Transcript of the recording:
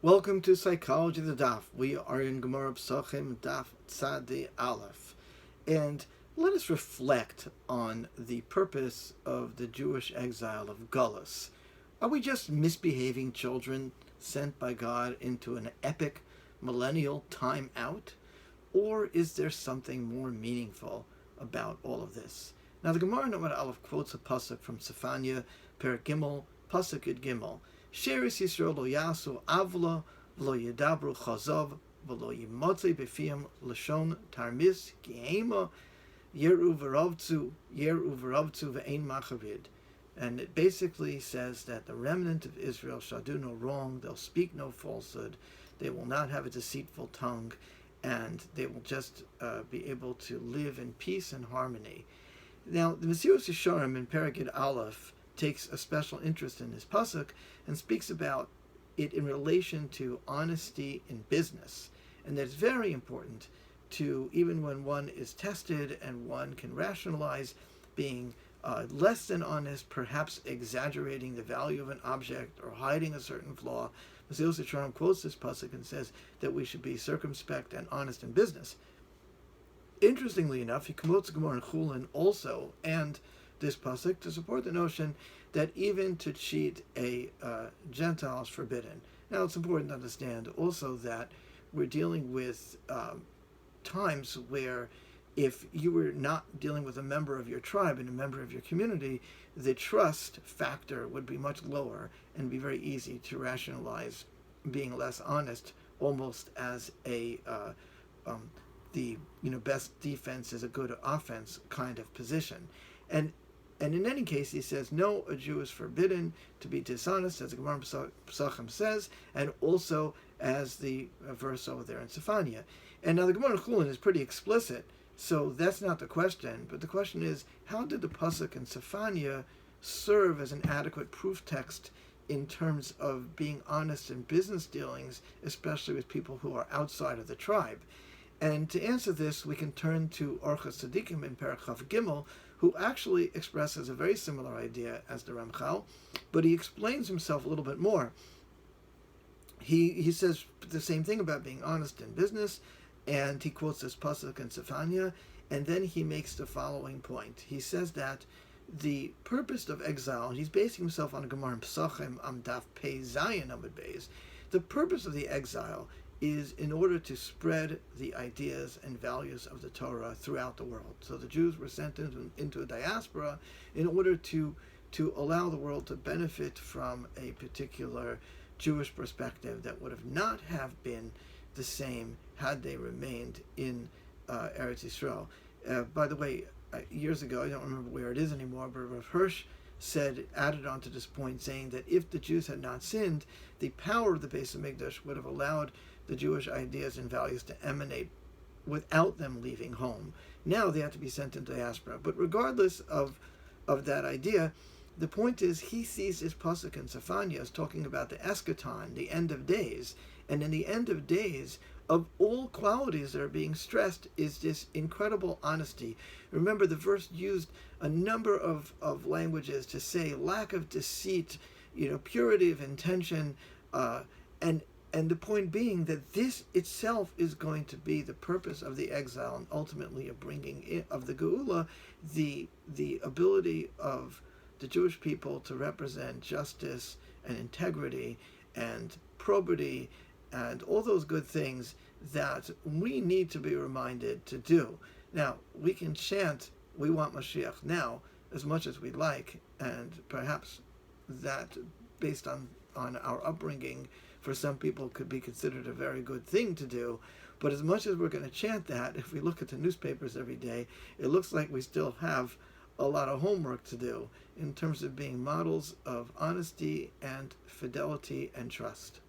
Welcome to Psychology of the Daf. We are in Gemara Pesachim, Daf Tzadi Aleph. And let us reflect on the purpose of the Jewish exile of Gullus. Are we just misbehaving children sent by God into an epic millennial time out? Or is there something more meaningful about all of this? Now the Gemara in Amud Aleph quotes a pasuk from Sefania, Perek Gimel, pasuk Yud Gimel. Sheris Yisrael lo yasu avla v'lo yedabru chazav v'lo yimotze b'fiyam lashon tarmis ki'ema yeru v'ravtzu v'ein machavid. And it basically says that the remnant of Israel shall do no wrong, they'll speak no falsehood, they will not have a deceitful tongue, and they will just be able to live in peace and harmony. Now, the Mesilas Yesharim in Perek Yud Aleph takes a special interest in this pasuk and speaks about it in relation to honesty in business, and that it's very important to, even when one is tested and one can rationalize being less than honest, perhaps exaggerating the value of an object or hiding a certain flaw. Mesilas Yesharim quotes this pasuk and says that we should be circumspect and honest in business. Interestingly enough, he quotes Gemara in Chulin also, and this pasuk to support the notion that even to cheat a Gentile is forbidden. Now, it's important to understand also that we're dealing with times where if you were not dealing with a member of your tribe and a member of your community, the trust factor would be much lower and be very easy to rationalize being less honest, almost as a the best defense is a good offense kind of position. And in any case, he says, no, a Jew is forbidden to be dishonest, as the Gemara Pesachim says, and also as the verse over there in Sefania. And now the Gemara Chulin is pretty explicit, so that's not the question. But the question is, how did the pasuk in Sefania serve as an adequate proof text in terms of being honest in business dealings, especially with people who are outside of the tribe? And to answer this, we can turn to Orchos Tzadikim in Perek Chav Gimel, who actually expresses a very similar idea as the Ramchal, but he explains himself a little bit more. He says the same thing about being honest in business, and he quotes this pasuk in Sefania, and then he makes the following point. He says that the purpose of exile, and he's basing himself on a Gemara in Pesachim, Daf Pei Zayin Amud Beis, the purpose of the exile is in order to spread the ideas and values of the Torah throughout the world. So the Jews were sent into a diaspora in order to allow the world to benefit from a particular Jewish perspective that would have not have been the same had they remained in Eretz Yisrael. By the way, years ago, I don't remember where it is anymore, but Rav Hirsch added on to this point, saying that if the Jews had not sinned, the power of the Beis Hamikdash would have allowed the Jewish ideas and values to emanate without them leaving home. Now they have to be sent into diaspora. But regardless of that idea, the point is he sees his pasuk in Sefania as talking about the eschaton, the end of days. And in the end of days, of all qualities that are being stressed is this incredible honesty. Remember, the verse used a number of languages to say lack of deceit, purity of intention, and the point being that this itself is going to be the purpose of the exile and ultimately a bringing in of the Geula, the ability of the Jewish people to represent justice and integrity and probity and all those good things that we need to be reminded to do. Now, we can chant, we want Mashiach now, as much as we like, and perhaps that, based on our upbringing, for some people could be considered a very good thing to do. But as much as we're going to chant that, if we look at the newspapers every day, it looks like we still have a lot of homework to do in terms of being models of honesty and fidelity and trust.